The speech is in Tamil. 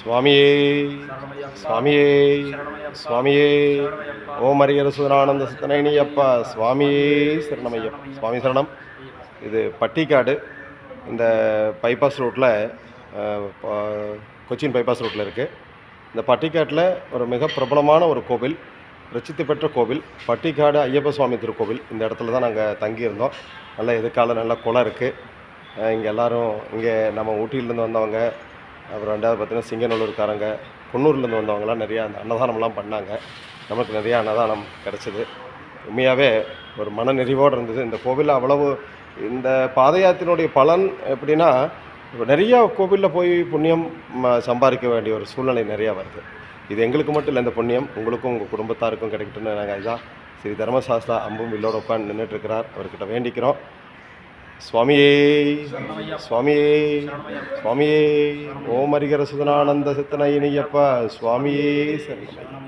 சுவாமியே சுவாமியே சுவாமியே ஓம் ஹரிஹர சுதனானந்த சித்தனையப்பா சுவாமியே சரணமையப்பா. சுவாமி சரணம். இது பட்டிக்காடு. இந்த பைபாஸ் ரோட்டில், கொச்சின் பைபாஸ் ரோட்டில் இருக்குது. இந்த பட்டிக்காட்டில் ஒரு மிக பிரபலமான ஒரு கோவில், பிரசித்தி பெற்ற கோவில், பட்டிக்காடு ஐயப்ப சுவாமி திருக்கோவில். இந்த இடத்துல தான் நாங்கள் தங்கியிருந்தோம். நல்ல எதுக்கால நல்ல குளம் இருக்குது. இங்கே எல்லோரும், இங்கே நம்ம ஊட்டியிலேருந்து வந்தவங்க, அப்புறம் ரெண்டாவது பார்த்திங்கன்னா சிங்கநல்லூர்காரங்க, குன்னூர்லேருந்து வந்தவங்களாம் நிறையா அந்த அன்னதானம்லாம் பண்ணாங்க. நமக்கு நிறையா அன்னதானம் கிடச்சிது. உண்மையாகவே ஒரு மனநிறைவோடு இருந்தது. இந்த கோவிலில் அவ்வளவு, இந்த பாத யாத்திரையினுடைய பலன் எப்படின்னா, நிறையா கோவிலில் போய் புண்ணியம் சம்பாதிக்க வேண்டிய ஒரு சூழ்நிலை நிறையா வருது. இது எங்களுக்கு மட்டும் இல்லை, இந்த புண்ணியம் உங்களுக்கும் உங்கள் குடும்பத்தாருக்கும் கிடைக்கட்டும்னு நாங்கள் இதுதான் ஸ்ரீ தர்மசாஸ்திரா அம்பும் வில்லோட உட்காந்து நின்றுட்டுருக்கிறார். அவர்கிட்ட வேண்டிக்கிறோம். சுவாமியே சுவாமியே சுவாமியே ஓம் ஹரிஹர சுதனானந்த சித்தனையப்பா சுவாமியே சரணம்.